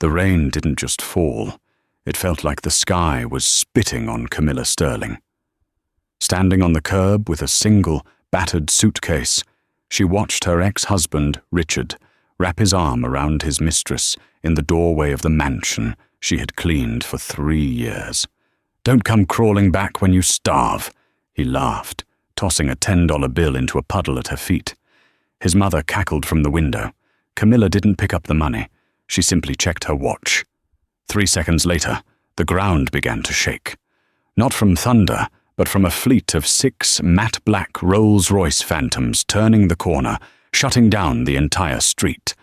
The rain didn't just fall. It felt like the sky was spitting on Camilla Sterling. Standing on the curb with a single, battered suitcase, she watched her ex-husband, Richard, wrap his arm around his mistress in the doorway of the mansion she had cleaned for 3 years. "Don't come crawling back when you starve," he laughed, tossing a $10 bill into a puddle at her feet. His mother cackled from the window. Camilla didn't pick up the money. She simply checked her watch. 3 seconds later, the ground began to shake. Not from thunder, but from a fleet of 6 matte black Rolls-Royce Phantoms turning the corner, shutting down the entire street.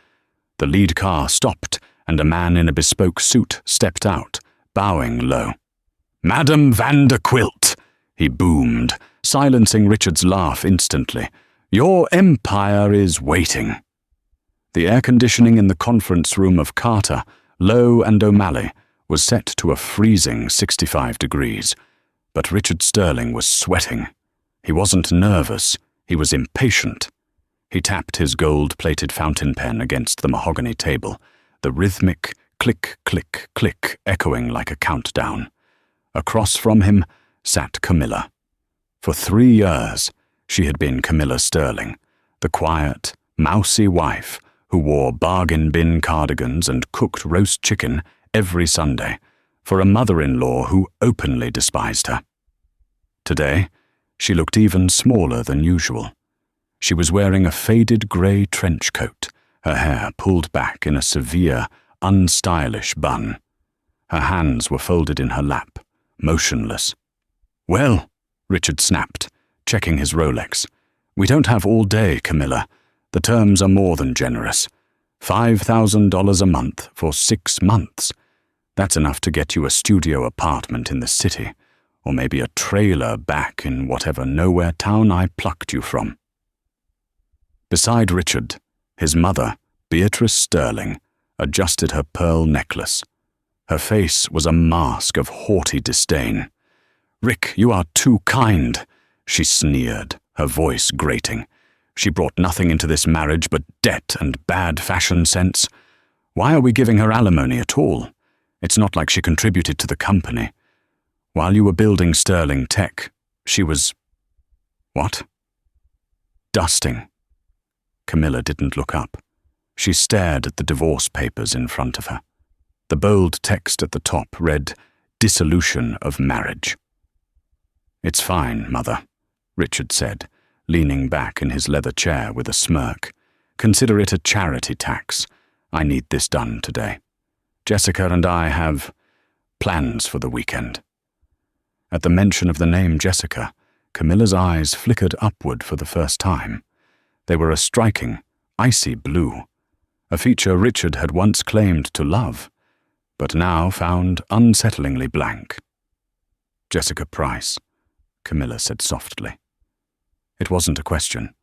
The lead car stopped, and a man in a bespoke suit stepped out, bowing low. "Madam Vanderquilt," he boomed, silencing Richard's laugh instantly. "Your empire is waiting." The air conditioning in the conference room of Carter, Lowe and O'Malley was set to a freezing 65 degrees, but Richard Sterling was sweating. He wasn't nervous, he was impatient. He tapped his gold-plated fountain pen against the mahogany table, the rhythmic click, click, click echoing like a countdown. Across from him sat Camilla. For 3 years, she had been Camilla Sterling, the quiet, mousy wife who wore bargain bin cardigans and cooked roast chicken every Sunday for a mother-in-law who openly despised her. Today, she looked even smaller than usual. She was wearing a faded grey trench coat, her hair pulled back in a severe, unstylish bun. Her hands were folded in her lap, motionless. "Well," Richard snapped, checking his Rolex, "we don't have all day, Camilla. The terms are more than generous. $5,000 a month for 6 months. That's enough to get you a studio apartment in the city, or maybe a trailer back in whatever nowhere town I plucked you from." Beside Richard, his mother, Beatrice Sterling, adjusted her pearl necklace. Her face was a mask of haughty disdain. "Rick, you are too kind," she sneered, her voice grating. "She brought nothing into this marriage but debt and bad fashion sense. Why are we giving her alimony at all? It's not like she contributed to the company. While you were building Sterling Tech, she was—" "What?" "Dusting." Camilla didn't look up. She stared at the divorce papers in front of her. The bold text at the top read, "Dissolution of marriage." "It's fine, Mother," Richard said, leaning back in his leather chair with a smirk. "Consider it a charity tax. I need this done today. Jessica and I have plans for the weekend." At the mention of the name Jessica, Camilla's eyes flickered upward for the first time. They were a striking, icy blue, a feature Richard had once claimed to love, but now found unsettlingly blank. "Jessica Price," Camilla said softly. It wasn't a question.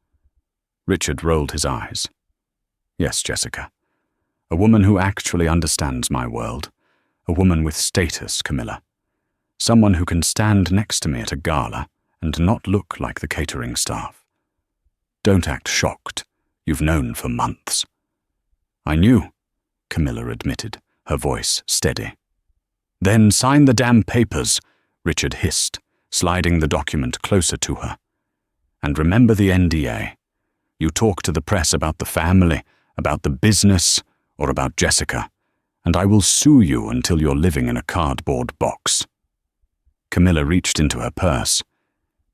Richard rolled his eyes. "Yes, Jessica. A woman who actually understands my world. A woman with status, Camilla. Someone who can stand next to me at a gala and not look like the catering staff. Don't act shocked. You've known for months." "I knew," Camilla admitted, her voice steady. "Then sign the damn papers," Richard hissed, sliding the document closer to her. "And remember the NDA. You talk to the press about the family, about the business, or about Jessica, and I will sue you until you're living in a cardboard box." Camilla reached into her purse.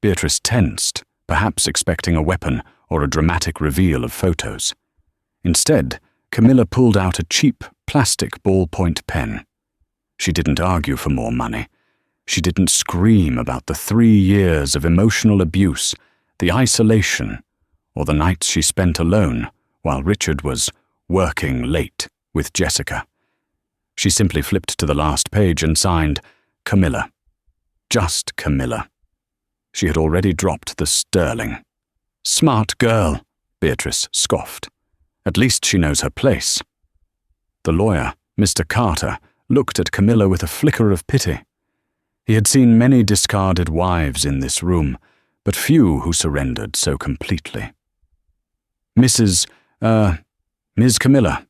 Beatrice tensed, perhaps expecting a weapon or a dramatic reveal of photos. Instead, Camilla pulled out a cheap plastic ballpoint pen. She didn't argue for more money. She didn't scream about the 3 years of emotional abuse, the isolation, or the nights she spent alone while Richard was working late with Jessica. She simply flipped to the last page and signed, "Camilla." Just Camilla. She had already dropped the Sterling. "Smart girl," Beatrice scoffed. "At least she knows her place." The lawyer, Mr. Carter, looked at Camilla with a flicker of pity. He had seen many discarded wives in this room, but few who surrendered so completely. Ms. Camilla,"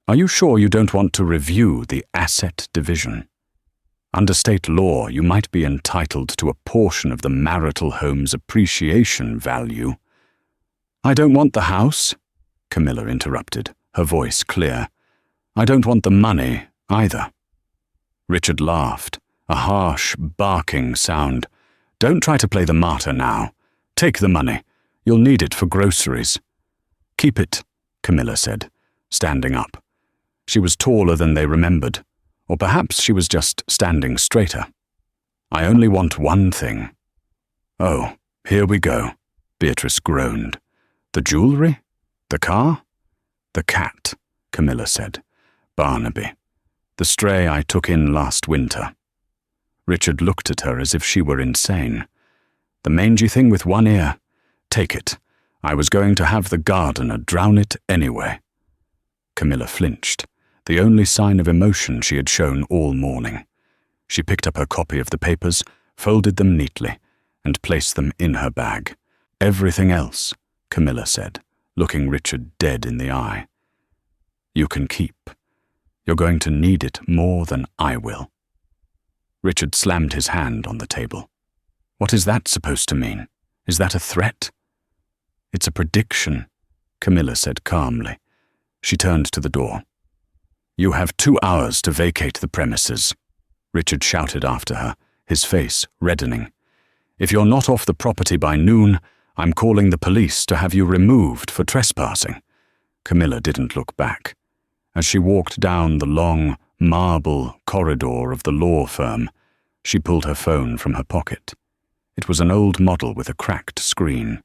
Are you sure you don't want to review the asset division? Under state law, you might be entitled to a portion of the marital home's appreciation value. I don't want the house, Camilla interrupted, her voice clear. I don't want the money, either. Richard laughed, a harsh, barking sound. Don't try to play the martyr now. Take the money. You'll need it for groceries. Keep it, Camilla said, standing up. She was taller than they remembered, or perhaps she was just standing straighter. I only want one thing. Oh, here we go, Beatrice groaned. The jewelry? The car? The cat, Camilla said. Barnaby. The stray I took in last winter. Richard looked at her as if she were insane. The mangy thing with one ear. Take it. I was going to have the gardener drown it anyway. Camilla flinched, the only sign of emotion she had shown all morning. She picked up her copy of the papers, folded them neatly, and placed them in her bag. Everything else, Camilla said, looking Richard dead in the eye. You can keep. You're going to need it more than I will. Richard slammed his hand on the table. What is that supposed to mean? Is that a threat? It's a prediction, Camilla said calmly. She turned to the door. You have 2 hours to vacate the premises, Richard shouted after her, his face reddening. If you're not off the property by noon, I'm calling the police to have you removed for trespassing. Camilla didn't look back. As she walked down the long, marble corridor of the law firm, she pulled her phone from her pocket. It was an old model with a cracked screen.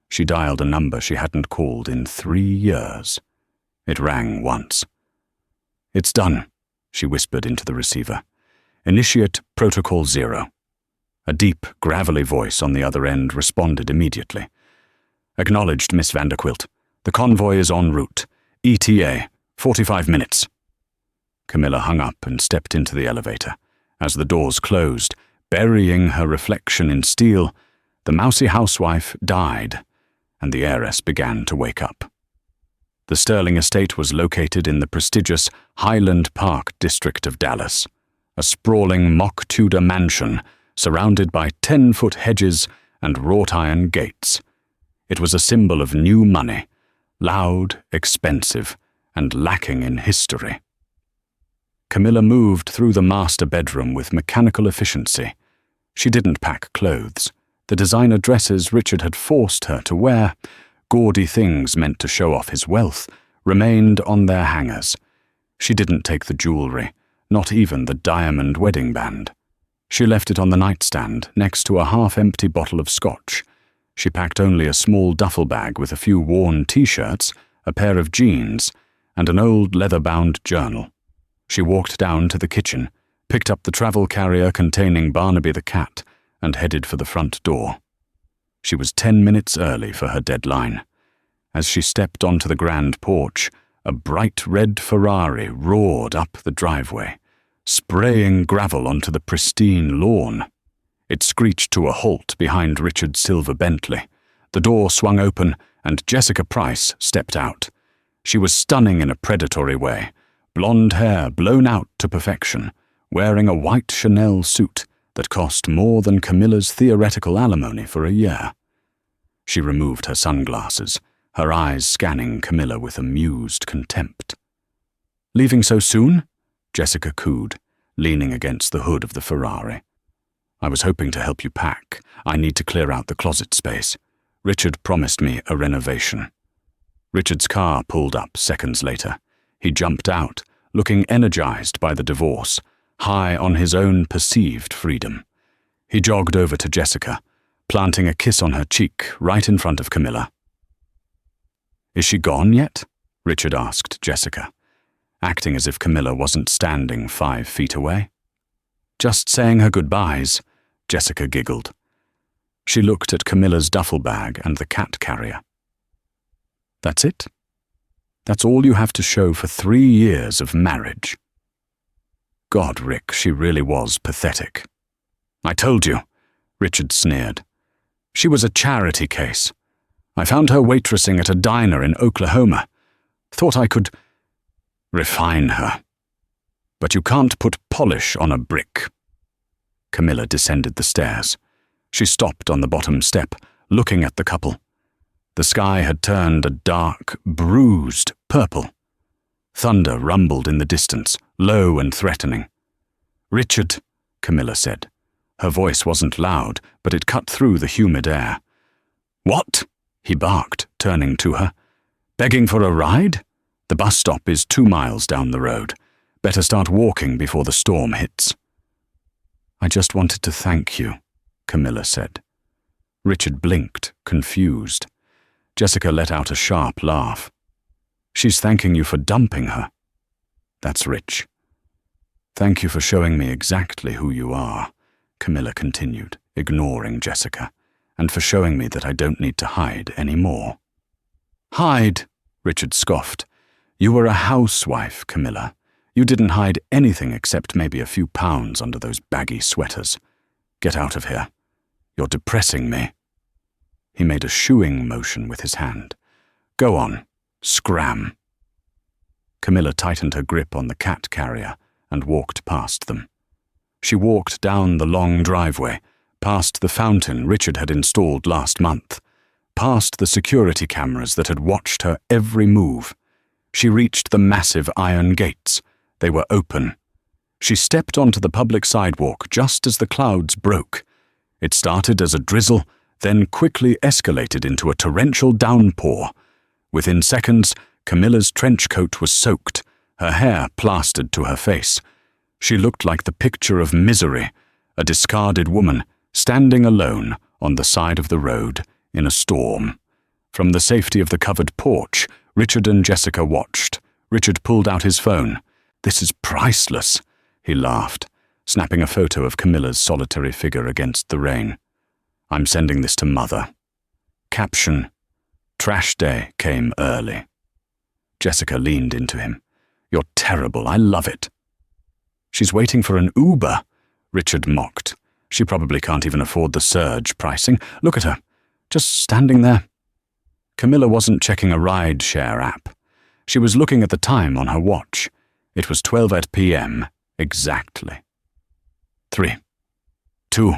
She dialed a number she hadn't called in 3 years. It rang once. It's done, she whispered into the receiver. Initiate Protocol 0. A deep, gravelly voice on the other end responded immediately. Acknowledged, Miss Vanderquilt. The convoy is en route. ETA, 45 minutes. Camilla hung up and stepped into the elevator. As the doors closed, burying her reflection in steel, the mousy housewife died, and the heiress began to wake up. The Sterling estate was located in the prestigious Highland Park district of Dallas, a sprawling mock Tudor mansion surrounded by 10-foot hedges and wrought-iron gates. It was a symbol of new money, loud, expensive, and lacking in history. Camilla moved through the master bedroom with mechanical efficiency. She didn't pack clothes. The designer dresses Richard had forced her to wear, gaudy things meant to show off his wealth, remained on their hangers. She didn't take the jewelry, not even the diamond wedding band. She left it on the nightstand next to a half-empty bottle of scotch. She packed only a small duffel bag with a few worn t-shirts, a pair of jeans, and an old leather-bound journal. She walked down to the kitchen, picked up the travel carrier containing Barnaby the cat, and headed for the front door. She was 10 minutes early for her deadline. As she stepped onto the grand porch, a bright red Ferrari roared up the driveway, spraying gravel onto the pristine lawn. It screeched to a halt behind Richard's silver Bentley. The door swung open, and Jessica Price stepped out. She was stunning in a predatory way, blonde hair blown out to perfection, wearing a white Chanel suit that cost more than Camilla's theoretical alimony for a year. She removed her sunglasses, her eyes scanning Camilla with amused contempt. "Leaving so soon?" Jessica cooed, leaning against the hood of the Ferrari. "I was hoping to help you pack. I need to clear out the closet space. Richard promised me a renovation." Richard's car pulled up seconds later. He jumped out, looking energized by the divorce, high on his own perceived freedom. He jogged over to Jessica, planting a kiss on her cheek right in front of Camilla. "Is she gone yet?" Richard asked Jessica, acting as if Camilla wasn't standing 5 feet away. "Just saying her goodbyes," Jessica giggled. She looked at Camilla's duffel bag and the cat carrier. "That's it? That's all you have to show for 3 years of marriage?" God, Rick, she really was pathetic. "I told you," Richard sneered. "She was a charity case. I found her waitressing at a diner in Oklahoma. Thought I could..." Refine her. But you can't put polish on a brick. Camilla descended the stairs. She stopped on the bottom step, looking at the couple. The sky had turned a dark, bruised purple. Thunder rumbled in the distance, low and threatening. "Richard," Camilla said. Her voice wasn't loud, but it cut through the humid air. "What?" he barked, turning to her. "Begging for a ride? The bus stop is 2 miles down the road. Better start walking before the storm hits." "I just wanted to thank you," Camilla said. Richard blinked, confused. Jessica let out a sharp laugh. "She's thanking you for dumping her." "That's rich." "Thank you for showing me exactly who you are," Camilla continued, ignoring Jessica, "and for showing me that I don't need to hide anymore." "Hide?" Richard scoffed. "You were a housewife, Camilla. You didn't hide anything except maybe a few pounds under those baggy sweaters. Get out of here. You're depressing me." He made a shooing motion with his hand. "Go on. Scram." Camilla tightened her grip on the cat carrier and walked past them. She walked down the long driveway, past the fountain Richard had installed last month, past the security cameras that had watched her every move. She reached the massive iron gates. They were open. She stepped onto the public sidewalk just as the clouds broke. It started as a drizzle, then quickly escalated into a torrential downpour. Within seconds, Camilla's trench coat was soaked, her hair plastered to her face. She looked like the picture of misery, a discarded woman standing alone on the side of the road in a storm. From the safety of the covered porch, Richard and Jessica watched. Richard pulled out his phone. "This is priceless," he laughed, snapping a photo of Camilla's solitary figure against the rain. "I'm sending this to Mother." Caption: "Trash day came early." Jessica leaned into him. "You're terrible. I love it." "She's waiting for an Uber," Richard mocked. "She probably can't even afford the surge pricing. Look at her, just standing there." Camilla wasn't checking a ride-share app. She was looking at the time on her watch. It was 12 p.m. exactly. 3, 2,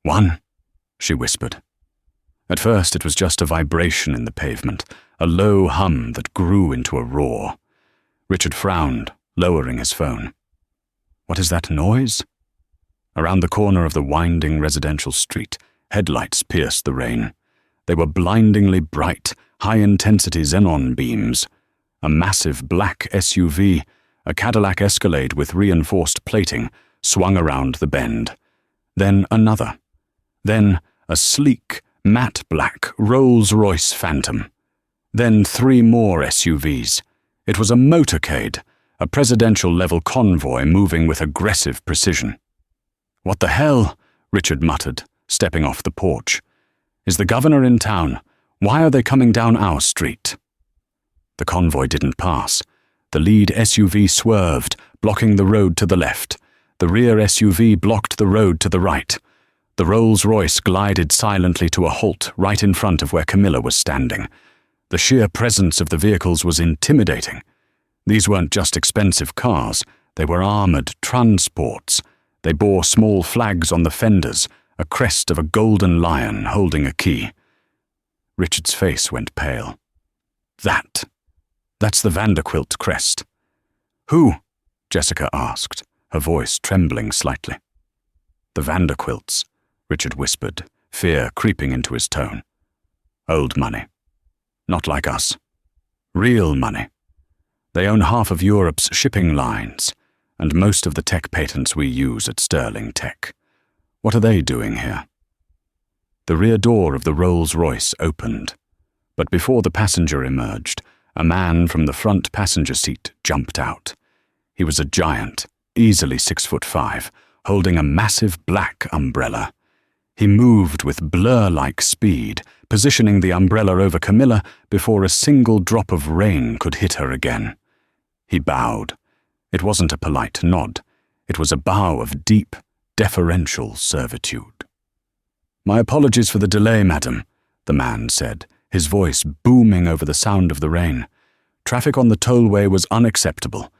1, she whispered. At first it was just a vibration in the pavement, a low hum that grew into a roar. Richard frowned, lowering his phone. "What is that noise?" Around the corner of the winding residential street, headlights pierced the rain. They were blindingly bright, high-intensity xenon beams. A massive black SUV, a Cadillac Escalade with reinforced plating, swung around the bend. Then another. Then a sleek, matte black Rolls-Royce Phantom. Then 3 more SUVs. It was a motorcade, a presidential-level convoy moving with aggressive precision. "What the hell?" Richard muttered, stepping off the porch. "Is the governor in town? Why are they coming down our street?" The convoy didn't pass. The lead SUV swerved, blocking the road to the left. The rear SUV blocked the road to the right. The Rolls-Royce glided silently to a halt right in front of where Camilla was standing. The sheer presence of the vehicles was intimidating. These weren't just expensive cars, they were armored transports. They bore small flags on the fenders, a crest of a golden lion holding a key. Richard's face went pale. That's the Vanderquilt crest." "Who?" Jessica asked, her voice trembling slightly. "The Vanderquilts," Richard whispered, fear creeping into his tone. "Old money. Not like us. Real money. They own half of Europe's shipping lines, and most of the tech patents we use at Sterling Tech. What are they doing here?" The rear door of the Rolls-Royce opened, but before the passenger emerged, a man from the front passenger seat jumped out. He was a giant, easily 6'5", holding a massive black umbrella. He moved with blur-like speed, positioning the umbrella over Camilla before a single drop of rain could hit her again. He bowed. It wasn't a polite nod. It was a bow of deep, deferential servitude. "My apologies for the delay, madam," the man said, his voice booming over the sound of the rain. Traffic on the tollway was unacceptable.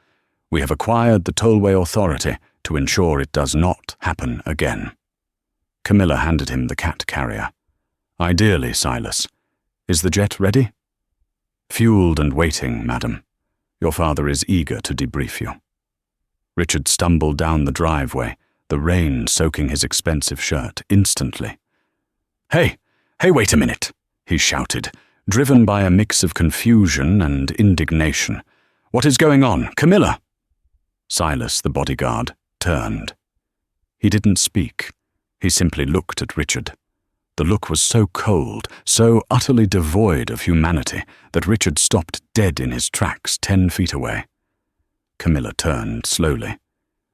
We have acquired the tollway authority to ensure it does not happen again." Camilla handed him the cat carrier. "Ideally, Silas. Is the jet ready?" "Fueled and waiting, madam. Your father is eager to debrief you." Richard stumbled down the driveway, the rain soaking his expensive shirt instantly. Hey, wait a minute," he shouted, driven by a mix of confusion and indignation. "What is going on? Camilla?" Silas, the bodyguard, turned. He didn't speak. He simply looked at Richard. The look was so cold, so utterly devoid of humanity, that Richard stopped dead in his tracks 10 feet away. Camilla turned slowly.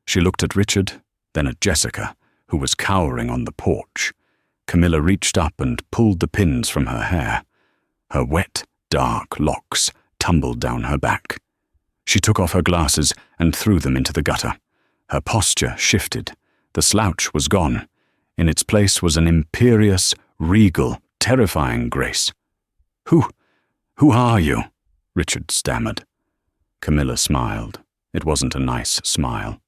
She looked at Richard, then at Jessica, who was cowering on the porch. Camilla reached up and pulled the pins from her hair. Her wet, dark locks tumbled down her back. She took off her glasses and threw them into the gutter. Her posture shifted. The slouch was gone. In its place was an imperious, regal, terrifying grace. Who are you?" Richard stammered. Camilla smiled. It wasn't a nice smile.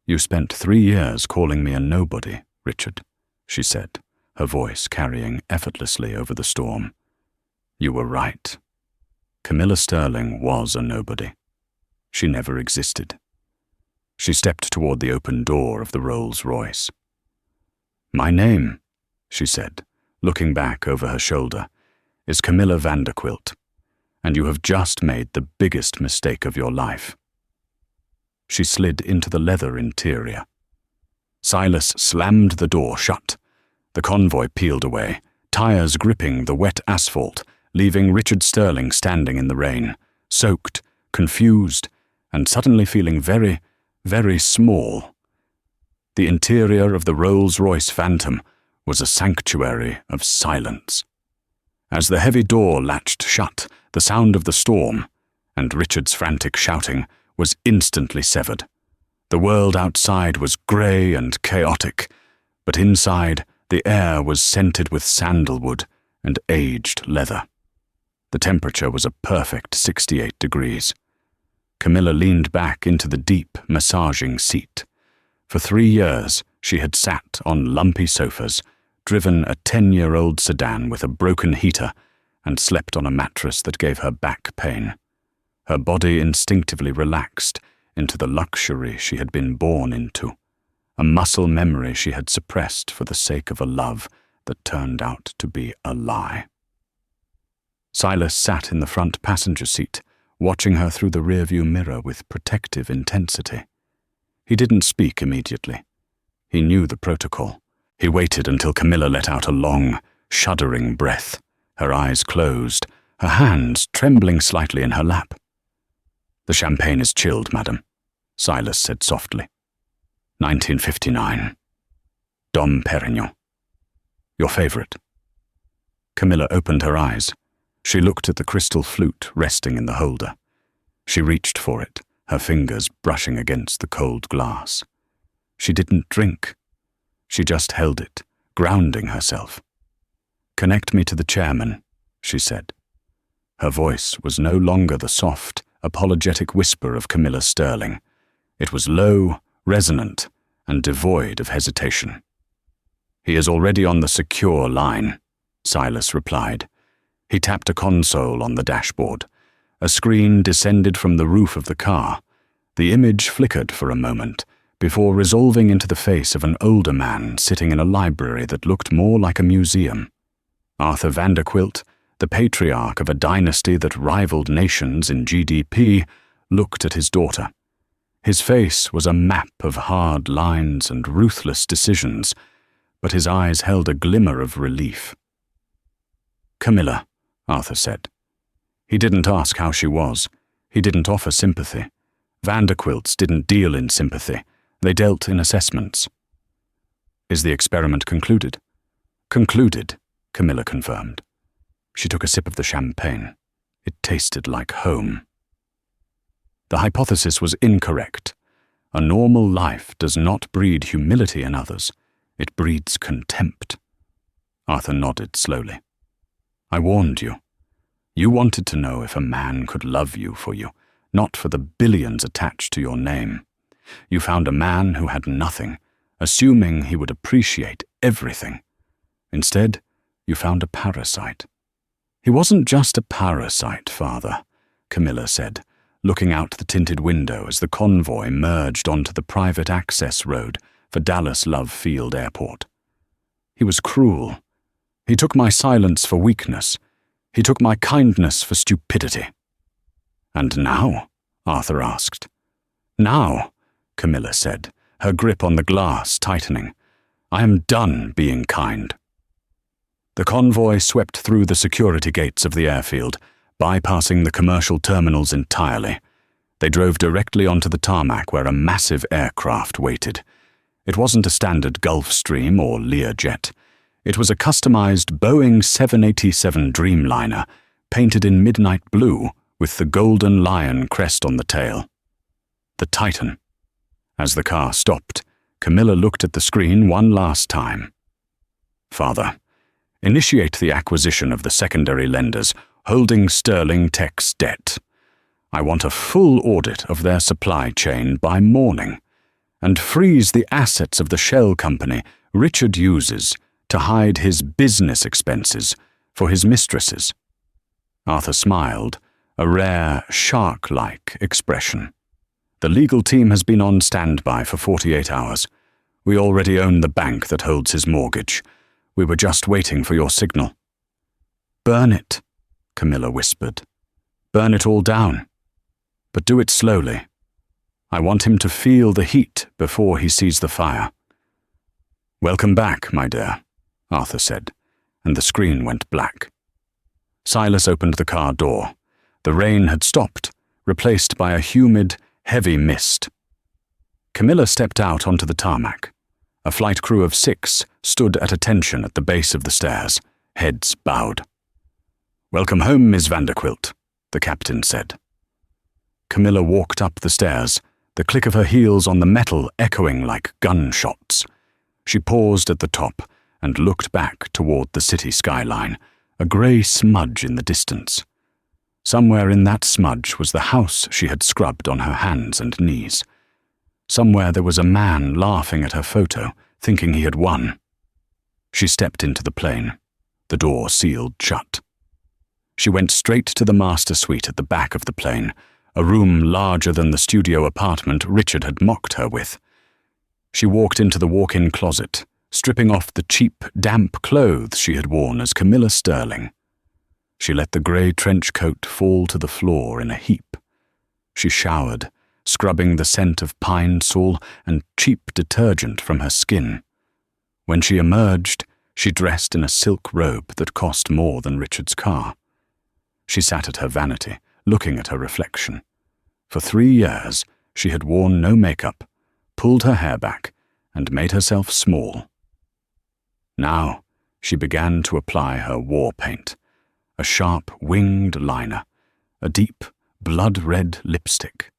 "You spent 3 years calling me a nobody, Richard," she said, her voice carrying effortlessly over the storm. "You were right. Camilla Sterling was a nobody. She never existed." She stepped toward the open door of the Rolls-Royce. "My name," she said, looking back over her shoulder, "is Camilla Vanderquilt, and you have just made the biggest mistake of your life." She slid into the leather interior. Silas slammed the door shut. The convoy peeled away, tires gripping the wet asphalt, leaving Richard Sterling standing in the rain, soaked, confused, and suddenly feeling very, very small. The interior of the Rolls-Royce Phantom was a sanctuary of silence. As the heavy door latched shut, the sound of the storm, and Richard's frantic shouting, was instantly severed. The world outside was grey and chaotic, but inside the air was scented with sandalwood and aged leather. The temperature was a perfect 68 degrees. Camilla leaned back into the deep, massaging seat. For 3 years, she had sat on lumpy sofas, driven a 10-year-old sedan with a broken heater, and slept on a mattress that gave her back pain. Her body instinctively relaxed into the luxury she had been born into, a muscle memory she had suppressed for the sake of a love that turned out to be a lie. Silas sat in the front passenger seat, watching her through the rearview mirror with protective intensity. He didn't speak immediately. He knew the protocol. He waited until Camilla let out a long, shuddering breath, her eyes closed, her hands trembling slightly in her lap. "The champagne is chilled, madam," Silas said softly. 1959. Dom Perignon. Your favorite. Camilla opened her eyes. She looked at the crystal flute resting in the holder. She reached for it, her fingers brushing against the cold glass. She didn't drink. She just held it, grounding herself. "Connect me to the chairman," she said. Her voice was no longer the soft, apologetic whisper of Camilla Sterling. It was low, resonant, and devoid of hesitation. "He is already on the secure line," Silas replied. He tapped a console on the dashboard. A screen descended from the roof of the car. The image flickered for a moment, before resolving into the face of an older man sitting in a library that looked more like a museum. Arthur Vanderquilt, the patriarch of a dynasty that rivaled nations in GDP, looked at his daughter. His face was a map of hard lines and ruthless decisions, but his eyes held a glimmer of relief. "Camilla," Arthur said. He didn't ask how she was. He didn't offer sympathy. Vanderquilts didn't deal in sympathy. They dealt in assessments. "Is the experiment concluded?" "Concluded," Camilla confirmed. She took a sip of the champagne. It tasted like home. The hypothesis was incorrect. A normal life does not breed humility in others. It breeds contempt. Arthur nodded slowly. "I warned you. You wanted to know if a man could love you for you, not for the billions attached to your name. You found a man who had nothing, assuming he would appreciate everything. Instead, you found a parasite. He wasn't just a parasite, Father, Camilla said, looking out the tinted window as the convoy merged onto the private access road for Dallas Love Field Airport. He was cruel. He took my silence for weakness. He took my kindness for stupidity. And now? Arthur asked. Now, Camilla said, her grip on the glass tightening. I am done being kind. The convoy swept through the security gates of the airfield, bypassing the commercial terminals entirely. They drove directly onto the tarmac where a massive aircraft waited. It wasn't a standard Gulfstream or Learjet. It was a customized Boeing 787 Dreamliner, painted in midnight blue with the golden lion crest on the tail. The Titan. As the car stopped, Camilla looked at the screen one last time. Father, initiate the acquisition of the secondary lenders holding Sterling Tech's debt. I want a full audit of their supply chain by morning, and freeze the assets of the shell company Richard uses to hide his business expenses for his mistresses. Arthur smiled, a rare, shark-like expression. The legal team has been on standby for 48 hours. We already own the bank that holds his mortgage. We were just waiting for your signal. Burn it, Camilla whispered. Burn it all down. But do it slowly. I want him to feel the heat before he sees the fire. Welcome back, my dear, Arthur said, and the screen went black. Silas opened the car door. The rain had stopped, replaced by a humid, heavy mist. Camilla stepped out onto the tarmac. A flight crew of 6 stood at attention at the base of the stairs, heads bowed. Welcome home, Miss Vanderquilt, the captain said. Camilla walked up the stairs, the click of her heels on the metal echoing like gunshots. She paused at the top and looked back toward the city skyline, a grey smudge in the distance. Somewhere in that smudge was the house she had scrubbed on her hands and knees. Somewhere there was a man laughing at her photo, thinking he had won. She stepped into the plane. The door sealed shut. She went straight to the master suite at the back of the plane, a room larger than the studio apartment Richard had mocked her with. She walked into the walk-in closet, stripping off the cheap, damp clothes she had worn as Camilla Sterling. She let the grey trench coat fall to the floor in a heap. She showered, scrubbing the scent of pine sol and cheap detergent from her skin. When she emerged, she dressed in a silk robe that cost more than Richard's car. She sat at her vanity, looking at her reflection. For 3 years, she had worn no makeup, pulled her hair back, and made herself small. Now, she began to apply her war paint, a sharp, winged liner, a deep, blood-red lipstick.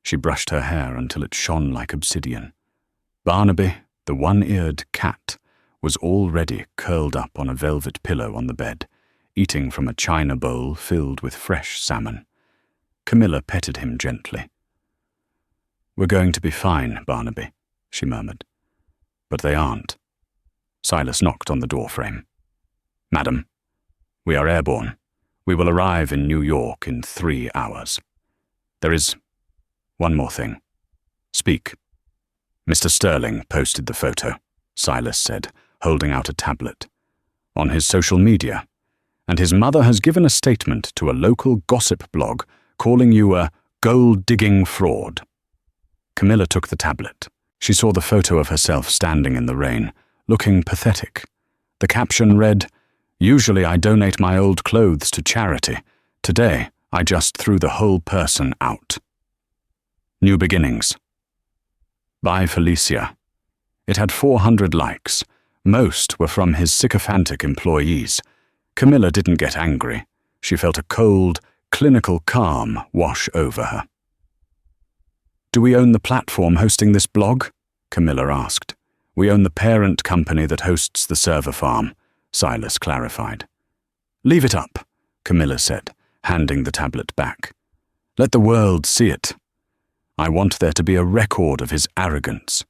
She brushed her hair until it shone like obsidian. Barnaby, the one-eared cat, was already curled up on a velvet pillow on the bed, eating from a china bowl filled with fresh salmon. Camilla petted him gently. We're going to be fine, Barnaby, she murmured. But they aren't. Silas knocked on the doorframe. Madam, we are airborne. We will arrive in New York in 3 hours. There is one more thing. Speak. Mr. Sterling posted the photo, Silas said, holding out a tablet. On his social media. And his mother has given a statement to a local gossip blog calling you a gold-digging fraud. Camilla took the tablet. She saw the photo of herself standing in the rain, looking pathetic. The caption read, Usually I donate my old clothes to charity. Today, I just threw the whole person out. New beginnings. By Felicia. It had 400 likes. Most were from his sycophantic employees. Camilla didn't get angry. She felt a cold, clinical calm wash over her. Do we own the platform hosting this blog? Camilla asked. We own the parent company that hosts the server farm, Silas clarified. Leave it up, Camilla said, handing the tablet back. "Let the world see it. I want there to be a record of his arrogance.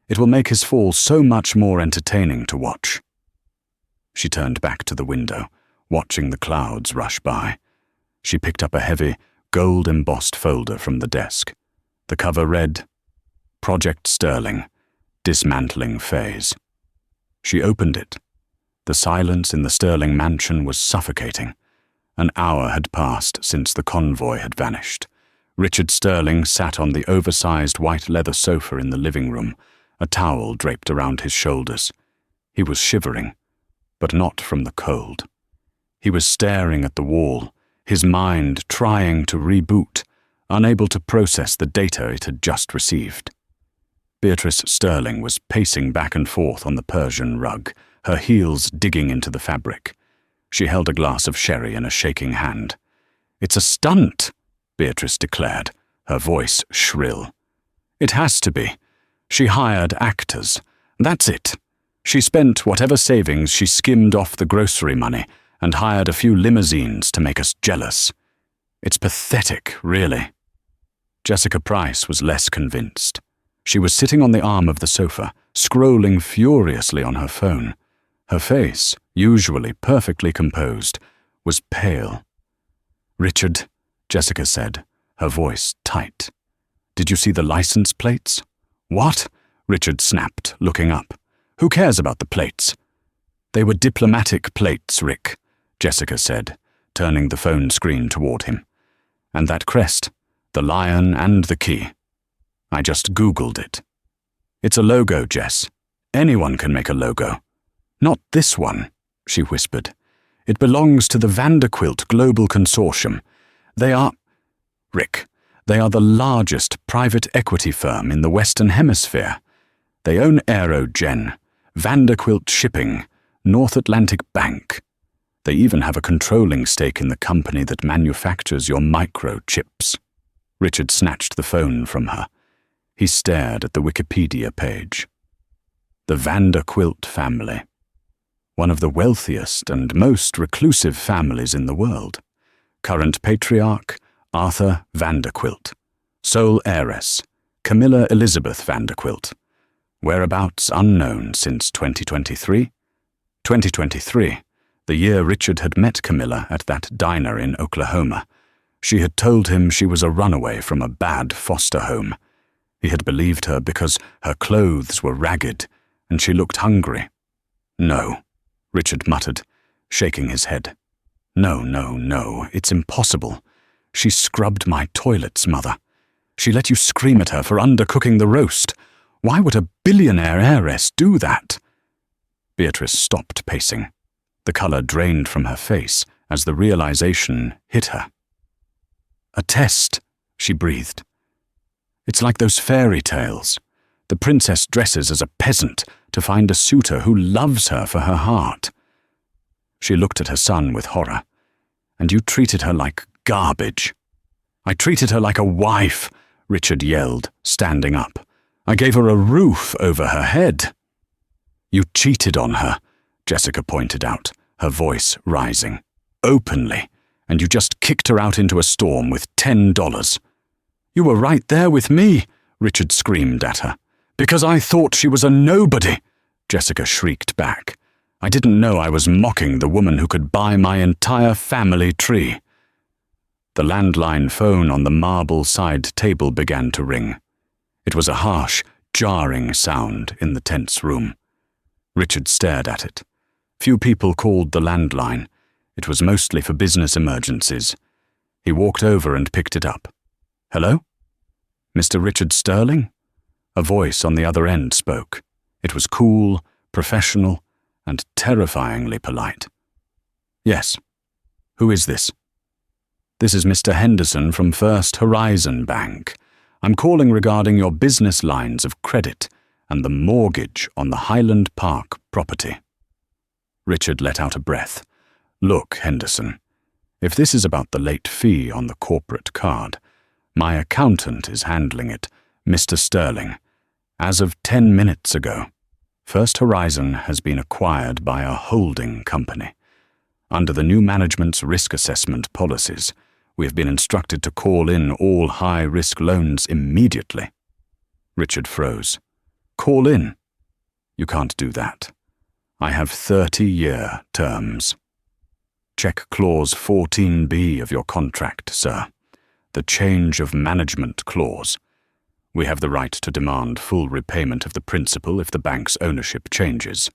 It will make his fall so much more entertaining to watch." She turned back to the window, watching the clouds rush by. She picked up a heavy, gold-embossed folder from the desk. The cover read, "Project Sterling, Dismantling Phase." She opened it. The silence in the Sterling mansion was suffocating. An hour had passed since the convoy had vanished. Richard Sterling sat on the oversized white leather sofa in the living room, a towel draped around his shoulders. He was shivering, but not from the cold. He was staring at the wall, his mind trying to reboot, unable to process the data it had just received. Beatrice Sterling was pacing back and forth on the Persian rug, her heels digging into the fabric. She held a glass of sherry in a shaking hand. "It's a stunt," Beatrice declared, her voice shrill. "It has to be. She hired actors. That's it. She spent whatever savings she skimmed off the grocery money and hired a few limousines to make us jealous. It's pathetic, really." Jessica Price was less convinced. She was sitting on the arm of the sofa, scrolling furiously on her phone. Her face, usually perfectly composed, was pale. "Richard," Jessica said, her voice tight. "Did you see the license plates?" "What?" Richard snapped, looking up. "Who cares about the plates?" "They were diplomatic plates, Rick," Jessica said, turning the phone screen toward him. "And that crest, the lion and the key. I just Googled it. It's a logo, Jess. Anyone can make a logo. Not this one," she whispered. "It belongs to the Vanderquilt Global Consortium. They are the largest private equity firm in the Western Hemisphere. They own Aerogen, Vanderquilt Shipping, North Atlantic Bank. They even have a controlling stake in the company that manufactures your microchips." Richard snatched the phone from her. He stared at the Wikipedia page. The Vanderquilt family. One of the wealthiest and most reclusive families in the world. Current patriarch, Arthur Vanderquilt. Sole heiress, Camilla Elizabeth Vanderquilt. Whereabouts unknown since 2023. 2023, the year Richard had met Camilla at that diner in Oklahoma. She had told him she was a runaway from a bad foster home. He had believed her because her clothes were ragged and she looked hungry. "No," Richard muttered, shaking his head. No, it's impossible. She scrubbed my toilets, Mother. She let you scream at her for undercooking the roast. Why would a billionaire heiress do that?" Beatrice stopped pacing. The color drained from her face as the realization hit her. "A test," she breathed. "It's like those fairy tales. The princess dresses as a peasant to find a suitor who loves her for her heart." She looked at her son with horror. "And you treated her like garbage." "I treated her like a wife," Richard yelled, standing up. "I gave her a roof over her head." "You cheated on her," Jessica pointed out, her voice rising. "Openly, and you just kicked her out into a storm with $10. "You were right there with me," Richard screamed at her. "Because I thought she was a nobody," Jessica shrieked back. "I didn't know I was mocking the woman who could buy my entire family tree." The landline phone on the marble side table began to ring. It was a harsh, jarring sound in the tense room. Richard stared at it. Few people called the landline. It was mostly for business emergencies. He walked over and picked it up. "Hello? Mr. Richard Sterling?" A voice on the other end spoke. It was cool, professional, and terrifyingly polite. "Yes. Who is this?" "This is Mr. Henderson from First Horizon Bank. I'm calling regarding your business lines of credit and the mortgage on the Highland Park property." Richard let out a breath. "Look, Henderson, if this is about the late fee on the corporate card, my accountant is handling it, Mr. Sterling. As of 10 minutes ago, First Horizon has been acquired by a holding company. Under the new management's risk assessment policies, we have been instructed to call in all high-risk loans immediately. Richard froze. Call in? You can't do that. I have 30-year terms. Check clause 14B of your contract, sir. The change of management clause. We have the right to demand full repayment of the principal if the bank's ownership changes.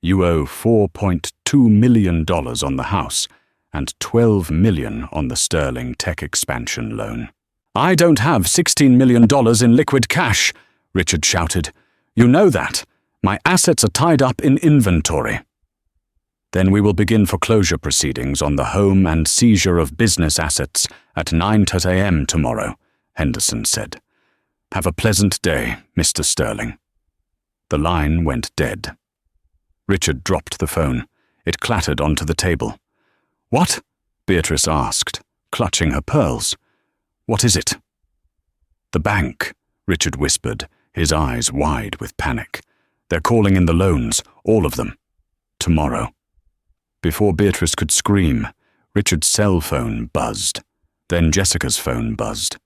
You owe $4.2 million on the house and $12 million on the Sterling Tech expansion loan. I don't have $16 million in liquid cash, Richard shouted. You know that. My assets are tied up in inventory. Then we will begin foreclosure proceedings on the home and seizure of business assets at 9:30 a.m. tomorrow, Henderson said. Have a pleasant day, Mr. Sterling. The line went dead. Richard dropped the phone. It clattered onto the table. What? Beatrice asked, clutching her pearls. What is it? The bank, Richard whispered, his eyes wide with panic. They're calling in the loans, all of them. Tomorrow. Before Beatrice could scream, Richard's cell phone buzzed. Then Jessica's phone buzzed.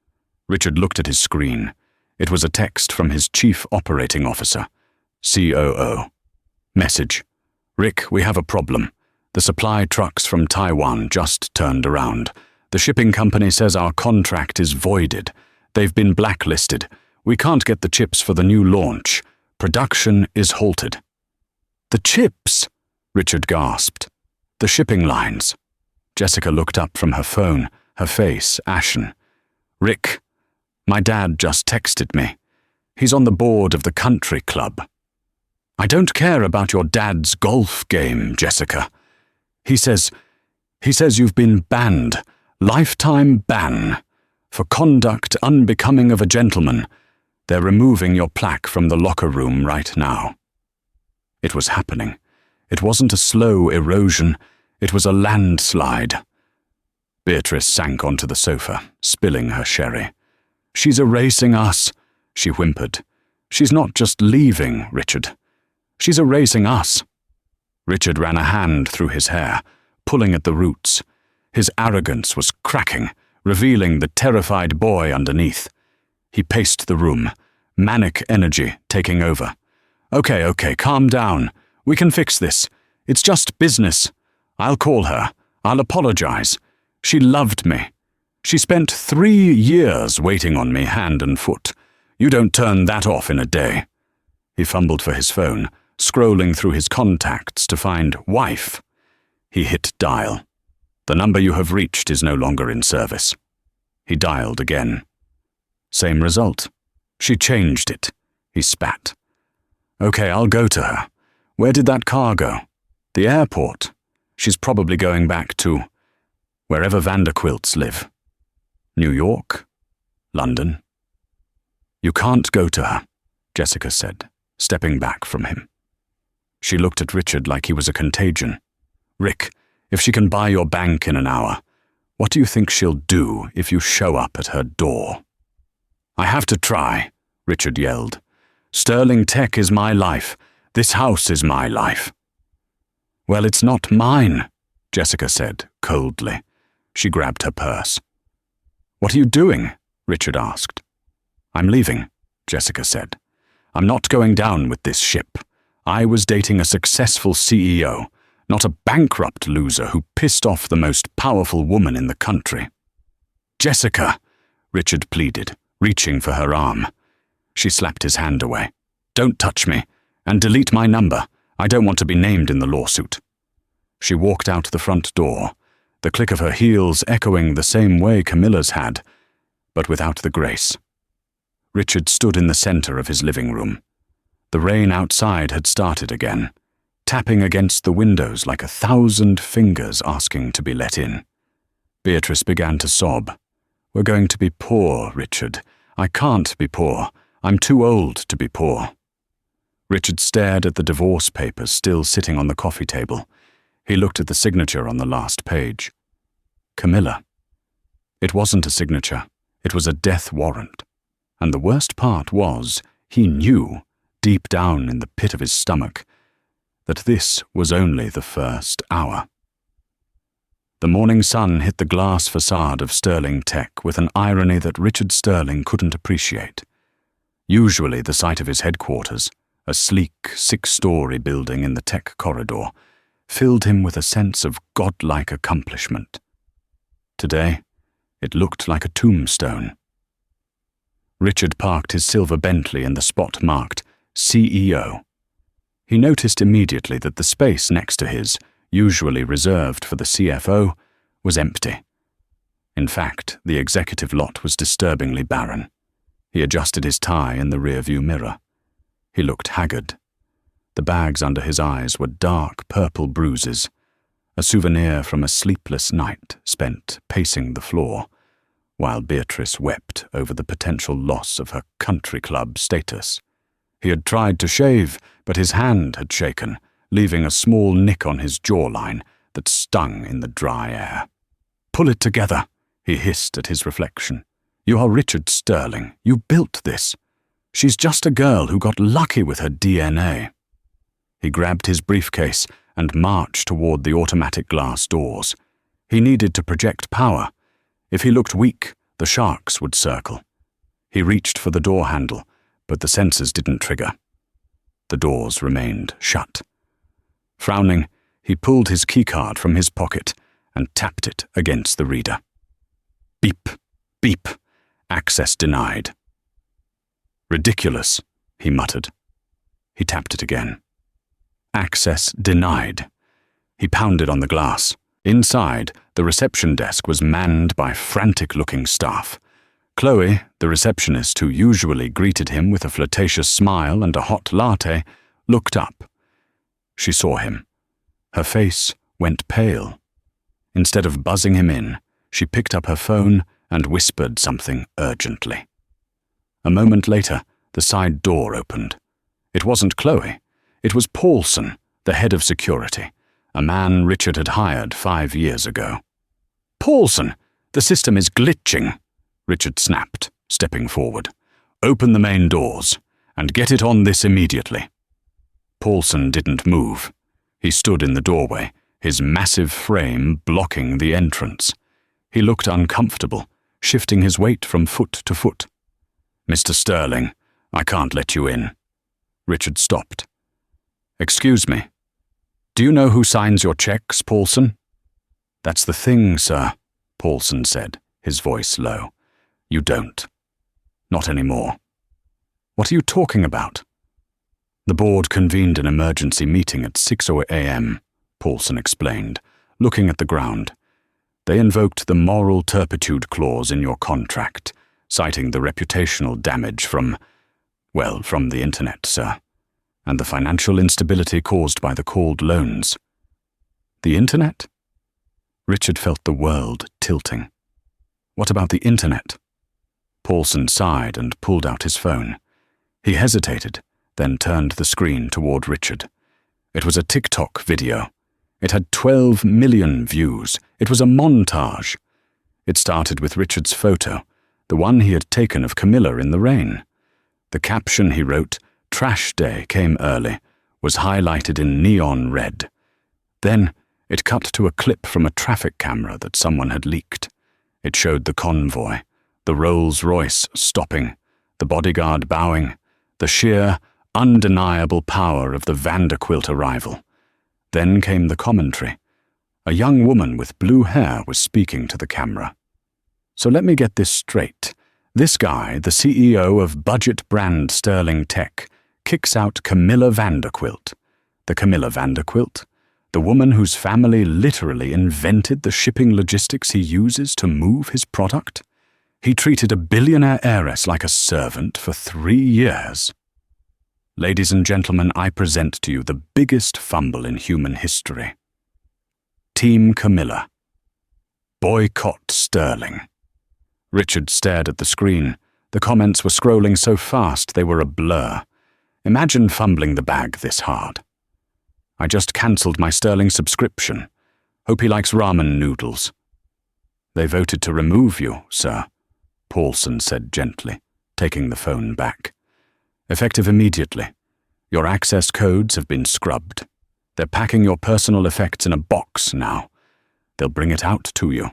Richard looked at his screen. It was a text from his chief operating officer, COO. Message. Rick, we have a problem. The supply trucks from Taiwan just turned around. The shipping company says our contract is voided. They've been blacklisted. We can't get the chips for the new launch. Production is halted. The chips? Richard gasped. The shipping lines. Jessica looked up from her phone, her face ashen. Rick, my dad just texted me. He's on the board of the country club. I don't care about your dad's golf game, Jessica. He says you've been banned, lifetime ban, for conduct unbecoming of a gentleman. They're removing your plaque from the locker room right now. It was happening. It wasn't a slow erosion. It was a landslide. Beatrice sank onto the sofa, spilling her sherry. She's erasing us, she whimpered. She's not just leaving, Richard. She's erasing us. Richard ran a hand through his hair, pulling at the roots. His arrogance was cracking, revealing the terrified boy underneath. He paced the room, manic energy taking over. Okay, calm down. We can fix this. It's just business. I'll call her. I'll apologize. She loved me. She spent 3 years waiting on me hand and foot. You don't turn that off in a day. He fumbled for his phone, scrolling through his contacts to find wife. He hit dial. The number you have reached is no longer in service. He dialed again. Same result. She changed it. He spat. Okay, I'll go to her. Where did that car go? The airport. She's probably going back to wherever Vanderquilts live. New York? London? You can't go to her, Jessica said, stepping back from him. She looked at Richard like he was a contagion. Rick, if she can buy your bank in an hour, what do you think she'll do if you show up at her door? I have to try, Richard yelled. Sterling Tech is my life. This house is my life. Well, it's not mine, Jessica said, coldly. She grabbed her purse. What are you doing? Richard asked. I'm leaving, Jessica said. I'm not going down with this ship. I was dating a successful CEO, not a bankrupt loser who pissed off the most powerful woman in the country. Jessica, Richard pleaded, reaching for her arm. She slapped his hand away. Don't touch me, and delete my number. I don't want to be named in the lawsuit. She walked out the front door, the click of her heels echoing the same way Camilla's had, but without the grace. Richard stood in the center of his living room. The rain outside had started again, tapping against the windows like 1,000 fingers asking to be let in. Beatrice began to sob. We're going to be poor, Richard. I can't be poor. I'm too old to be poor. Richard stared at the divorce papers still sitting on the coffee table. He looked at the signature on the last page. Camilla. It wasn't a signature. It was a death warrant. And the worst part was, he knew, deep down in the pit of his stomach, that this was only the first hour. The morning sun hit the glass facade of Sterling Tech with an irony that Richard Sterling couldn't appreciate. Usually the site of his headquarters, a sleek, 6-story building in the tech corridor, filled him with a sense of godlike accomplishment. Today, it looked like a tombstone. Richard parked his silver Bentley in the spot marked CEO. He noticed immediately that the space next to his, usually reserved for the CFO, was empty. In fact, the executive lot was disturbingly barren. He adjusted his tie in the rearview mirror. He looked haggard. The bags under his eyes were dark purple bruises, a souvenir from a sleepless night spent pacing the floor, while Beatrice wept over the potential loss of her country club status. He had tried to shave, but his hand had shaken, leaving a small nick on his jawline that stung in the dry air. "Pull it together," he hissed at his reflection. "You are Richard Sterling. You built this. She's just a girl who got lucky with her DNA." He grabbed his briefcase and marched toward the automatic glass doors. He needed to project power. If he looked weak, the sharks would circle. He reached for the door handle, but the sensors didn't trigger. The doors remained shut. Frowning, he pulled his keycard from his pocket and tapped it against the reader. Beep, beep, access denied. "Ridiculous," he muttered. He tapped it again. Access denied. He pounded on the glass. Inside, the reception desk was manned by frantic-looking staff. Chloe, the receptionist who usually greeted him with a flirtatious smile and a hot latte, looked up. She saw him. Her face went pale. Instead of buzzing him in, she picked up her phone and whispered something urgently. A moment later, the side door opened. It wasn't Chloe. It was Paulson, the head of security, a man Richard had hired 5 years ago. "Paulson, the system is glitching," Richard snapped, stepping forward. "Open the main doors, and get it on this immediately." Paulson didn't move. He stood in the doorway, his massive frame blocking the entrance. He looked uncomfortable, shifting his weight from foot to foot. "Mr. Sterling, I can't let you in." Richard stopped. "Excuse me. Do you know who signs your checks, Paulson?" "That's the thing, sir," Paulson said, his voice low. "You don't. Not anymore." "What are you talking about?" "The board convened an emergency meeting at 6 a.m., Paulson explained, looking at the ground. "They invoked the moral turpitude clause in your contract, citing the reputational damage from the internet, sir, and the financial instability caused by the called loans." "The internet?" Richard felt the world tilting. "What about the internet?" Paulson sighed and pulled out his phone. He hesitated, then turned the screen toward Richard. It was a TikTok video. It had 12 million views. It was a montage. It started with Richard's photo, the one he had taken of Camilla in the rain. The caption he wrote, "Trash Day came early," was highlighted in neon red. Then it cut to a clip from a traffic camera that someone had leaked. It showed the convoy, the Rolls-Royce stopping, the bodyguard bowing, the sheer, undeniable power of the Vanderquilt arrival. Then came the commentary. A young woman with blue hair was speaking to the camera. "So let me get this straight. This guy, the CEO of budget brand Sterling Tech, kicks out Camilla Vanderquilt. The Camilla Vanderquilt? The woman whose family literally invented the shipping logistics he uses to move his product? He treated a billionaire heiress like a servant for 3 years. Ladies and gentlemen, I present to you the biggest fumble in human history. Team Camilla. Boycott Sterling." Richard stared at the screen. The comments were scrolling so fast they were a blur. Imagine fumbling the bag this hard. "I just cancelled my Sterling subscription. Hope he likes ramen noodles." "They voted to remove you, sir," Paulson said gently, taking the phone back. "Effective immediately. Your access codes have been scrubbed. They're packing your personal effects in a box now. They'll bring it out to you."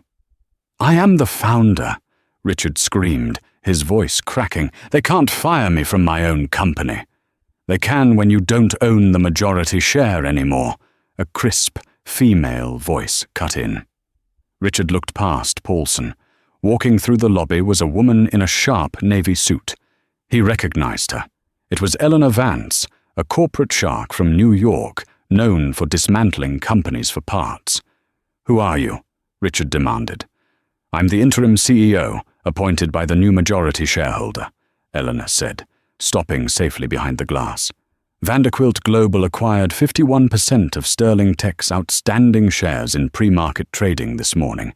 "I am the founder," Richard screamed, his voice cracking. "They can't fire me from my own company." "They can when you don't own the majority share anymore," a crisp, female voice cut in. Richard looked past Paulson. Walking through the lobby was a woman in a sharp navy suit. He recognized her. It was Eleanor Vance, a corporate shark from New York, known for dismantling companies for parts. "Who are you?" Richard demanded. "I'm the interim CEO, appointed by the new majority shareholder," Eleanor said, stopping safely behind the glass. "Vanderquilt Global acquired 51% of Sterling Tech's outstanding shares in pre-market trading this morning.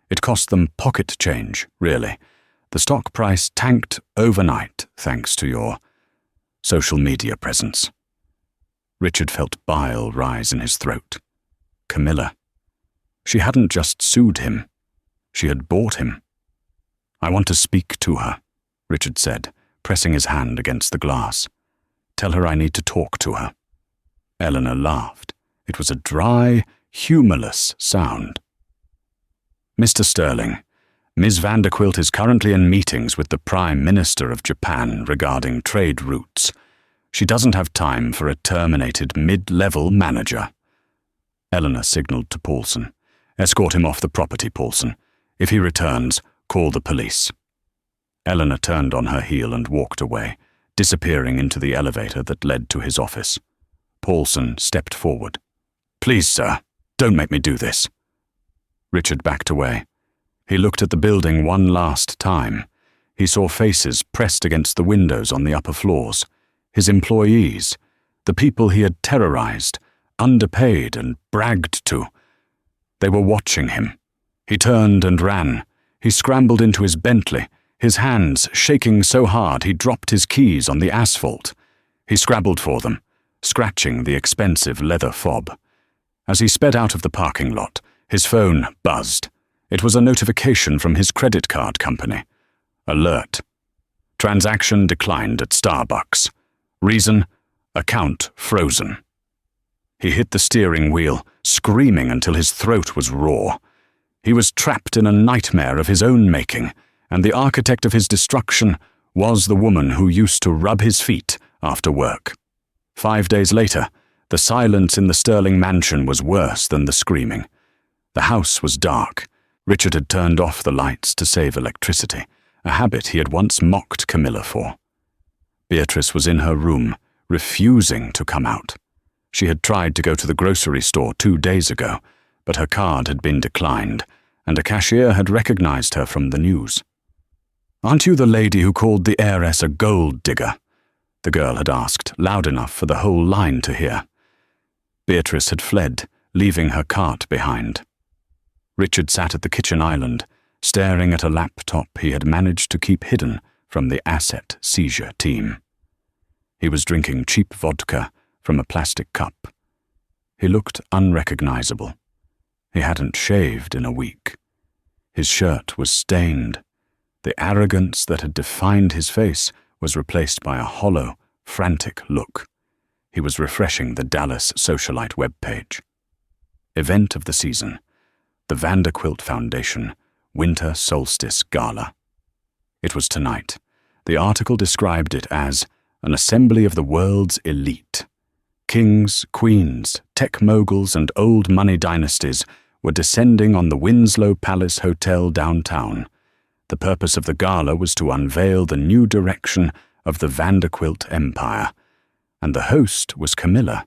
It cost them pocket change, really. The stock price tanked overnight thanks to your social media presence." Richard felt bile rise in his throat. Camilla. She hadn't just sued him. She had bought him. "I want to speak to her," Richard said, pressing his hand against the glass. "Tell her I need to talk to her." Eleanor laughed. It was a dry, humorless sound. "Mr. Sterling, Ms. Vanderquilt is currently in meetings with the Prime Minister of Japan regarding trade routes. She doesn't have time for a terminated mid-level manager." Eleanor signaled to Paulson. "Escort him off the property, Paulson. If he returns, call the police." Eleanor turned on her heel and walked away, disappearing into the elevator that led to his office. Paulson stepped forward. "Please, sir, don't make me do this." Richard backed away. He looked at the building one last time. He saw faces pressed against the windows on the upper floors. His employees, the people he had terrorized, underpaid and bragged to. They were watching him. He turned and ran. He scrambled into his Bentley, his hands shaking so hard he dropped his keys on the asphalt. He scrabbled for them, scratching the expensive leather fob. As he sped out of the parking lot, his phone buzzed. It was a notification from his credit card company. Alert. Transaction declined at Starbucks. Reason: account frozen. He hit the steering wheel, screaming until his throat was raw. He was trapped in a nightmare of his own making, and the architect of his destruction was the woman who used to rub his feet after work. 5 days later, the silence in the Sterling mansion was worse than the screaming. The house was dark. Richard had turned off the lights to save electricity, a habit he had once mocked Camilla for. Beatrice was in her room, refusing to come out. She had tried to go to the grocery store 2 days ago, but her card had been declined, and a cashier had recognized her from the news. "Aren't you the lady who called the heiress a gold digger?" the girl had asked, loud enough for the whole line to hear. Beatrice had fled, leaving her cart behind. Richard sat at the kitchen island, staring at a laptop he had managed to keep hidden from the asset seizure team. He was drinking cheap vodka from a plastic cup. He looked unrecognizable. He hadn't shaved in a week. His shirt was stained. The arrogance that had defined his face was replaced by a hollow, frantic look. He was refreshing the Dallas Socialite webpage. Event of the season: the Vanderquilt Foundation Winter Solstice Gala. It was tonight. The article described it as an assembly of the world's elite. Kings, queens, tech moguls, and old money dynasties were descending on the Winslow Palace Hotel downtown. The purpose of the gala was to unveil the new direction of the Vanderquilt Empire, and the host was Camilla.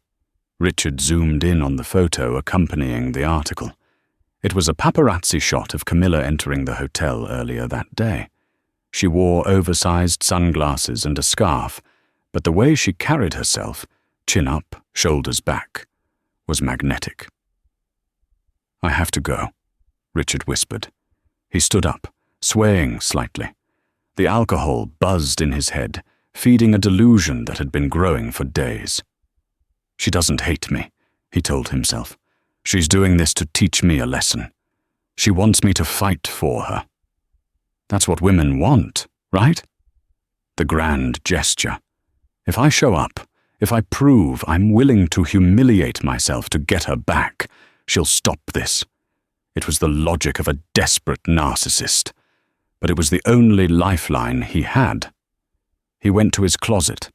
Richard zoomed in on the photo accompanying the article. It was a paparazzi shot of Camilla entering the hotel earlier that day. She wore oversized sunglasses and a scarf, but the way she carried herself, chin up, shoulders back, was magnetic. "I have to go," Richard whispered. He stood up, swaying slightly. The alcohol buzzed in his head, feeding a delusion that had been growing for days. "She doesn't hate me," he told himself. "She's doing this to teach me a lesson. She wants me to fight for her. That's what women want, right? The grand gesture. If I show up, if I prove I'm willing to humiliate myself to get her back, she'll stop this. It was the logic of a desperate narcissist, but it was the only lifeline he had. He went to his closet.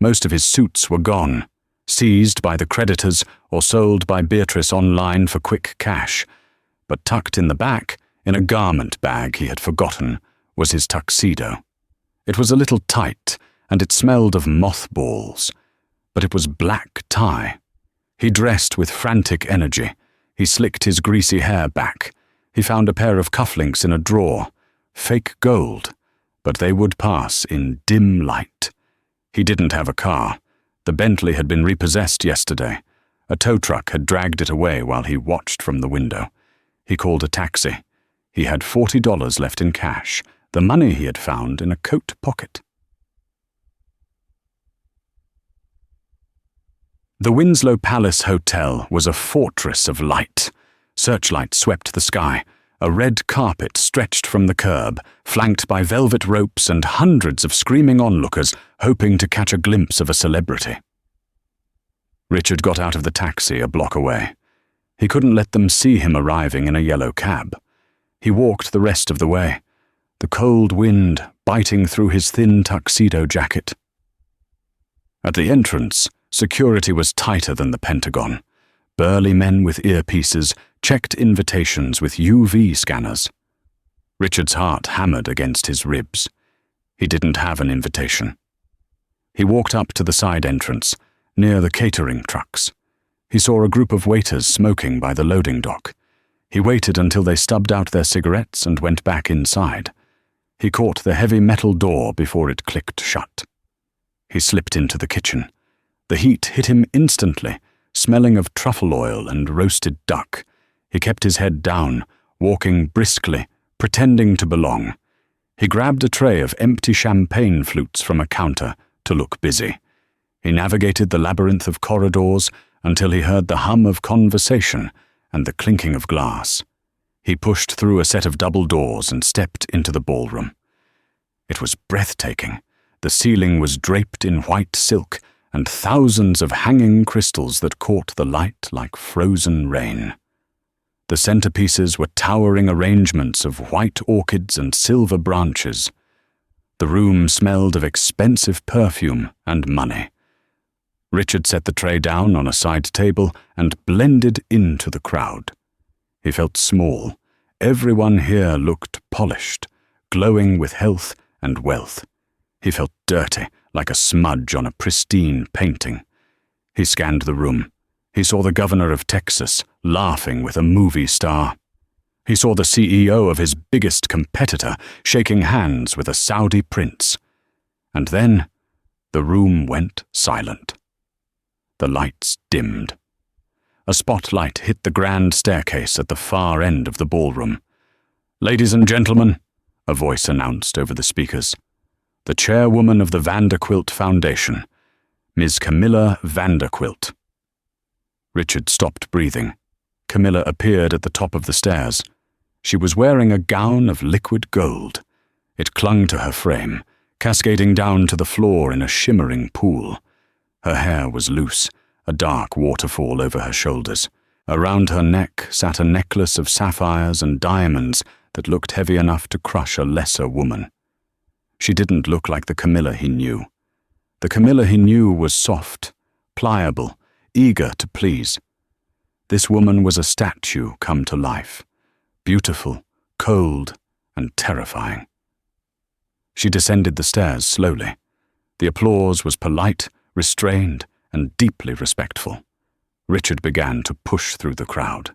Most of his suits were gone, seized by the creditors or sold by Beatrice online for quick cash. But tucked in the back, in a garment bag he had forgotten, was his tuxedo. It was a little tight, and it smelled of mothballs, but it was black tie. He dressed with frantic energy. He slicked his greasy hair back. He found a pair of cufflinks in a drawer. Fake gold, but they would pass in dim light. He didn't have a car. The Bentley had been repossessed yesterday. A tow truck had dragged it away while he watched from the window. He called a taxi. He had $40 left in cash, the money he had found in a coat pocket. The Winslow Palace Hotel was a fortress of light. Searchlights swept the sky. A red carpet stretched from the curb, flanked by velvet ropes and hundreds of screaming onlookers hoping to catch a glimpse of a celebrity. Richard got out of the taxi a block away. He couldn't let them see him arriving in a yellow cab. He walked the rest of the way, the cold wind biting through his thin tuxedo jacket. At the entrance, security was tighter than the Pentagon. Burly men with earpieces checked invitations with UV scanners. Richard's heart hammered against his ribs. He didn't have an invitation. He walked up to the side entrance, near the catering trucks. He saw a group of waiters smoking by the loading dock. He waited until they stubbed out their cigarettes and went back inside. He caught the heavy metal door before it clicked shut. He slipped into the kitchen. The heat hit him instantly, smelling of truffle oil and roasted duck. He kept his head down, walking briskly, pretending to belong. He grabbed a tray of empty champagne flutes from a counter to look busy. He navigated the labyrinth of corridors until he heard the hum of conversation and the clinking of glass. He pushed through a set of double doors and stepped into the ballroom. It was breathtaking. The ceiling was draped in white silk, and thousands of hanging crystals that caught the light like frozen rain. The centerpieces were towering arrangements of white orchids and silver branches. The room smelled of expensive perfume and money. Richard set the tray down on a side table and blended into the crowd. He felt small. Everyone here looked polished, glowing with health and wealth. He felt dirty, like a smudge on a pristine painting. He scanned the room. He saw the governor of Texas laughing with a movie star. He saw the CEO of his biggest competitor shaking hands with a Saudi prince. And then the room went silent. The lights dimmed. A spotlight hit the grand staircase at the far end of the ballroom. "Ladies and gentlemen," a voice announced over the speakers, "the chairwoman of the Vanderquilt Foundation, Ms. Camilla Vanderquilt." Richard stopped breathing. Camilla appeared at the top of the stairs. She was wearing a gown of liquid gold. It clung to her frame, cascading down to the floor in a shimmering pool. Her hair was loose, a dark waterfall over her shoulders. Around her neck sat a necklace of sapphires and diamonds that looked heavy enough to crush a lesser woman. She didn't look like the Camilla he knew. The Camilla he knew was soft, pliable, eager to please. This woman was a statue come to life, beautiful, cold, and terrifying. She descended the stairs slowly. The applause was polite, restrained, and deeply respectful. Richard began to push through the crowd.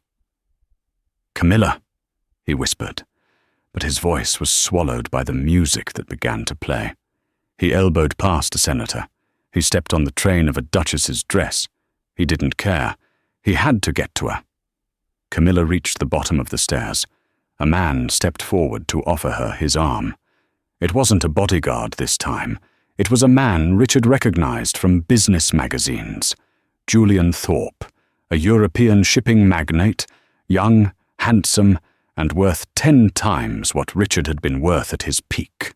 "Camilla," he whispered, but his voice was swallowed by the music that began to play. He elbowed past a senator. He stepped on the train of a duchess's dress. He didn't care. He had to get to her. Camilla reached the bottom of the stairs. A man stepped forward to offer her his arm. It wasn't a bodyguard this time. It was a man Richard recognized from business magazines. Julian Thorpe, a European shipping magnate, young, handsome, and worth 10 times what Richard had been worth at his peak.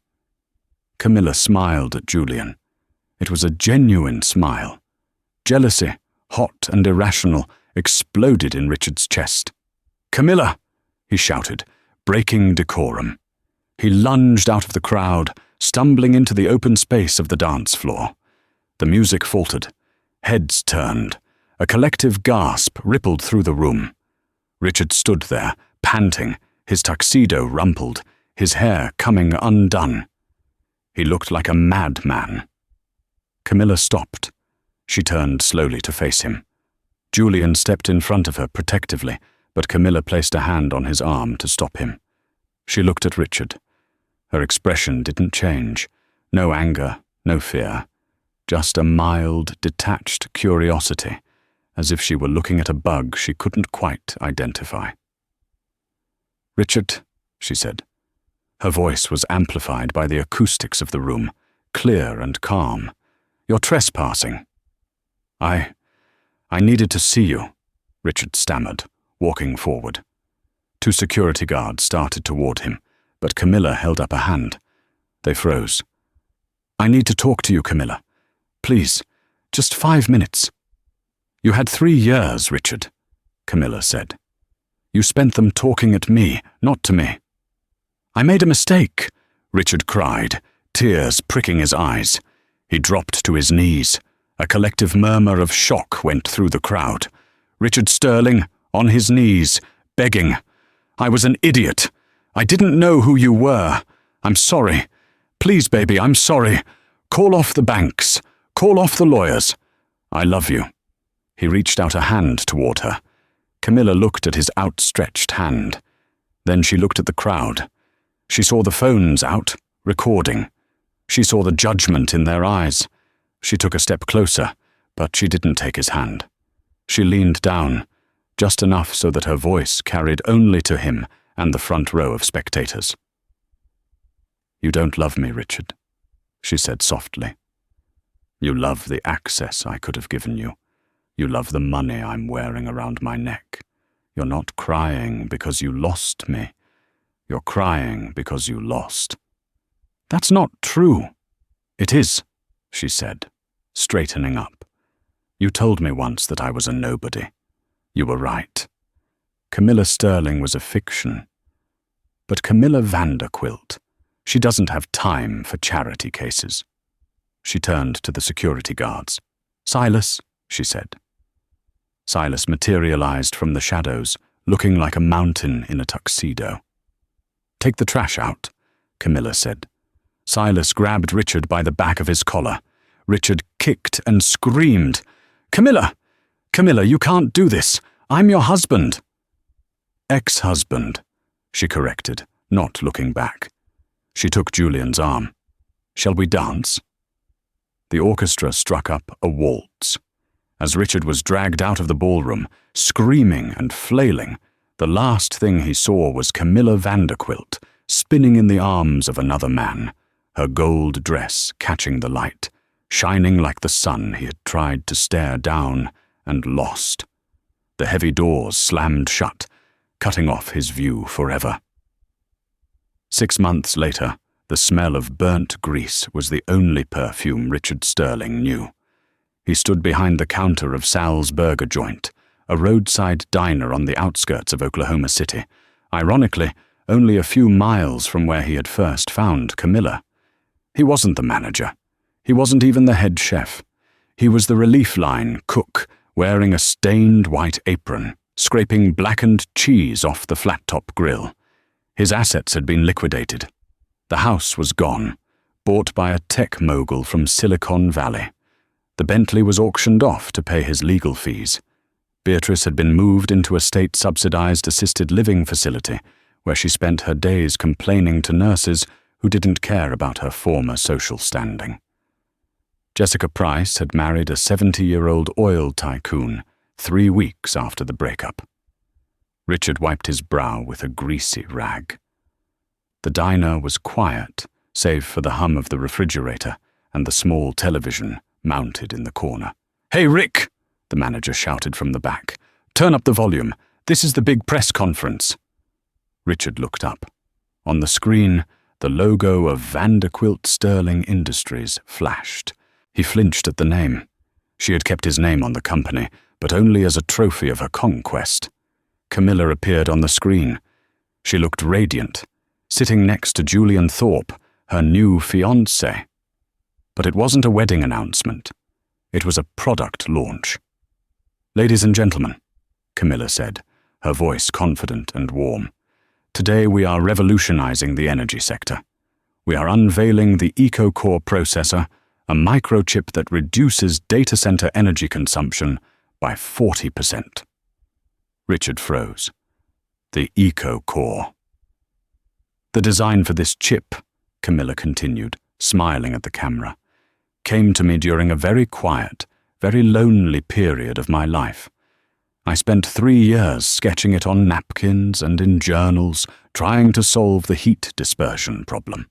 Camilla smiled at Julian. It was a genuine smile. Jealousy, hot and irrational, exploded in Richard's chest. "Camilla!" he shouted, breaking decorum. He lunged out of the crowd, stumbling into the open space of the dance floor. The music faltered. Heads turned. A collective gasp rippled through the room. Richard stood there, panting, his tuxedo rumpled, his hair coming undone. He looked like a madman. Camilla stopped. She turned slowly to face him. Julian stepped in front of her protectively, but Camilla placed a hand on his arm to stop him. She looked at Richard. Her expression didn't change. No anger, no fear. Just a mild, detached curiosity, as if she were looking at a bug she couldn't quite identify. "Richard," she said. Her voice was amplified by the acoustics of the room, clear and calm. "You're trespassing." I needed to see you," Richard stammered, walking forward. Two security guards started toward him, but Camilla held up a hand. They froze. "I need to talk to you, Camilla. Please, just 5 minutes." "You had 3 years, Richard," Camilla said. "You spent them talking at me, not to me." "I made a mistake," Richard cried, tears pricking his eyes. He dropped to his knees. A collective murmur of shock went through the crowd. Richard Sterling, on his knees, begging. "I was an idiot. I didn't know who you were. I'm sorry. Please, baby, I'm sorry. Call off the banks. Call off the lawyers. I love you." He reached out a hand toward her. Camilla looked at his outstretched hand. Then she looked at the crowd. She saw the phones out, recording. She saw the judgment in their eyes. She took a step closer, but she didn't take his hand. She leaned down, just enough so that her voice carried only to him and the front row of spectators. "You don't love me, Richard," she said softly. "You love the access I could have given you. You love the money I'm wearing around my neck. You're not crying because you lost me. You're crying because you lost." "That's not true." "It is," she said, straightening up. "You told me once that I was a nobody. You were right. Camilla Sterling was a fiction. But Camilla Vanderquilt, she doesn't have time for charity cases." She turned to the security guards. "Silas," she said. Silas materialized from the shadows, looking like a mountain in a tuxedo. "Take the trash out," Camilla said. Silas grabbed Richard by the back of his collar. Richard kicked and screamed. "Camilla! Camilla, you can't do this. I'm your husband." "Ex-husband," she corrected, not looking back. She took Julian's arm. "Shall we dance?" The orchestra struck up a waltz. As Richard was dragged out of the ballroom, screaming and flailing, the last thing he saw was Camilla Vanderquilt spinning in the arms of another man, her gold dress catching the light, shining like the sun he had tried to stare down and lost. The heavy doors slammed shut, cutting off his view forever. 6 months later, the smell of burnt grease was the only perfume Richard Sterling knew. He stood behind the counter of Sal's Burger Joint, a roadside diner on the outskirts of Oklahoma City, ironically, only a few miles from where he had first found Camilla. He wasn't the manager. He wasn't even the head chef. He was the relief line cook, wearing a stained white apron, scraping blackened cheese off the flat-top grill. His assets had been liquidated. The house was gone, bought by a tech mogul from Silicon Valley. The Bentley was auctioned off to pay his legal fees. Beatrice had been moved into a state-subsidized assisted living facility, where she spent her days complaining to nurses who didn't care about her former social standing. Jessica Price had married a 70-year-old oil tycoon 3 weeks after the breakup. Richard wiped his brow with a greasy rag. The diner was quiet, save for the hum of the refrigerator and the small television mounted in the corner. "Hey, Rick!" the manager shouted from the back. "Turn up the volume. This is the big press conference." Richard looked up. On the screen, the logo of Vanderquilt Sterling Industries flashed. He flinched at the name. She had kept his name on the company, but only as a trophy of her conquest. Camilla appeared on the screen. She looked radiant, sitting next to Julian Thorpe, her new fiancé. But it wasn't a wedding announcement. It was a product launch. "Ladies and gentlemen," Camilla said, her voice confident and warm, "today we are revolutionizing the energy sector. We are unveiling the EcoCore processor, a microchip that reduces data center energy consumption by 40%. Richard froze. The EcoCore. "The design for this chip," Camilla continued, smiling at the camera, "came to me during a very quiet, very lonely period of my life. I spent 3 years sketching it on napkins and in journals, trying to solve the heat dispersion problem."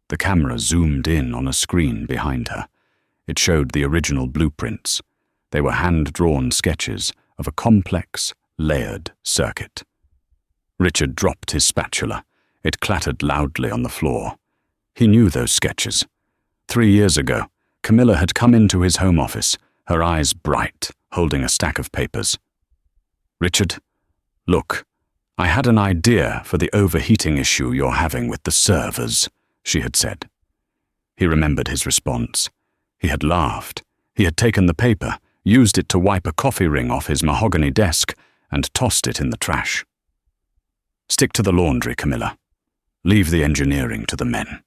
The camera zoomed in on a screen behind her. It showed the original blueprints. They were hand-drawn sketches of a complex, layered circuit. Richard dropped his spatula. It clattered loudly on the floor. He knew those sketches. 3 years ago, Camilla had come into his home office, her eyes bright, holding a stack of papers. "Richard, look, I had an idea for the overheating issue you're having with the servers," she had said. He remembered his response. He had laughed. He had taken the paper, used it to wipe a coffee ring off his mahogany desk, and tossed it in the trash. "Stick to the laundry, Camilla. Leave the engineering to the men."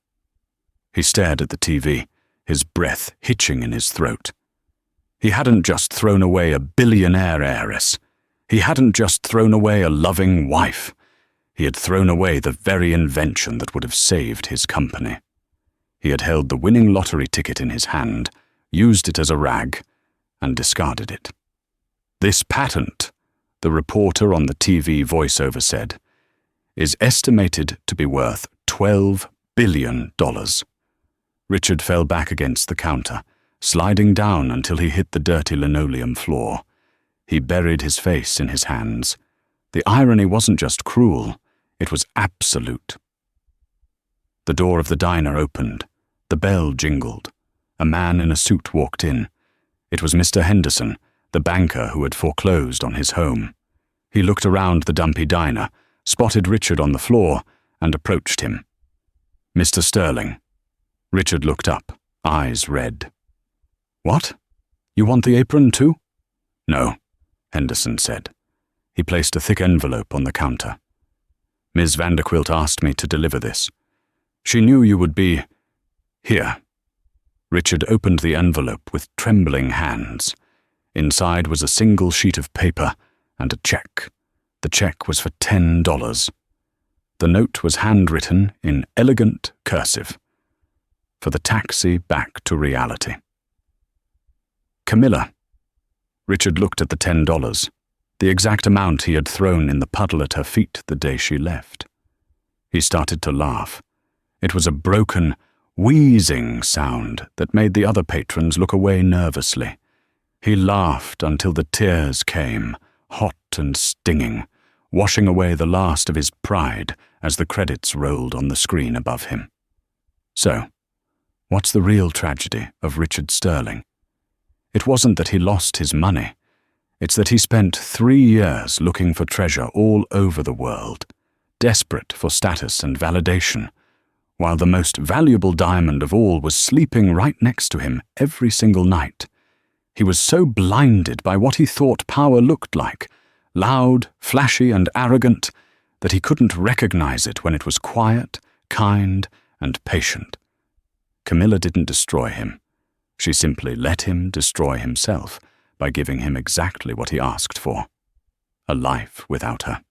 He stared at the TV, his breath hitching in his throat. He hadn't just thrown away a billionaire heiress. He hadn't just thrown away a loving wife. He had thrown away the very invention that would have saved his company. He had held the winning lottery ticket in his hand, used it as a rag, and discarded it. "This patent," the reporter on the TV voiceover said, "is estimated to be worth $12 billion. Richard fell back against the counter, sliding down until he hit the dirty linoleum floor. He buried his face in his hands. The irony wasn't just cruel, it was absolute. The door of the diner opened. The bell jingled. A man in a suit walked in. It was Mr. Henderson, the banker who had foreclosed on his home. He looked around the dumpy diner, spotted Richard on the floor, and approached him. "Mr. Sterling." Richard looked up, eyes red. "What? You want the apron too?" "No," Henderson said. He placed a thick envelope on the counter. "Ms. Vanderquilt asked me to deliver this. She knew you would be here." Richard opened the envelope with trembling hands. Inside was a single sheet of paper and a check. The check was for $10. The note was handwritten in elegant cursive. For the taxi back to reality. "Camilla." Richard looked at the $10, the exact amount he had thrown in the puddle at her feet the day she left. He started to laugh. It was a broken, wheezing sound that made the other patrons look away nervously. He laughed until the tears came, hot and stinging, washing away the last of his pride as the credits rolled on the screen above him. So, what's the real tragedy of Richard Sterling? It wasn't that he lost his money. It's that he spent 3 years looking for treasure all over the world, desperate for status and validation, while the most valuable diamond of all was sleeping right next to him every single night. He was so blinded by what he thought power looked like, loud, flashy, and arrogant, that he couldn't recognize it when it was quiet, kind, and patient. Camilla didn't destroy him. She simply let him destroy himself by giving him exactly what he asked for: a life without her.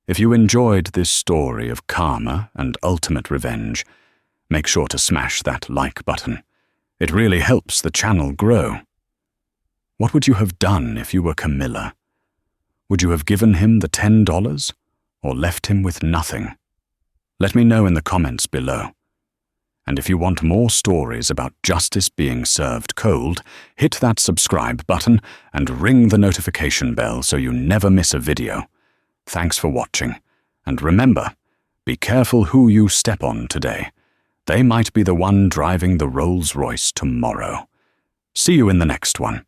If you enjoyed this story of karma and ultimate revenge, make sure to smash that like button. It really helps the channel grow. What would you have done if you were Camilla? Would you have given him the $10 or left him with nothing? Let me know in the comments below. And if you want more stories about justice being served cold, hit that subscribe button and ring the notification bell so you never miss a video. Thanks for watching, and remember, be careful who you step on today. They might be the one driving the Rolls-Royce tomorrow. See you in the next one.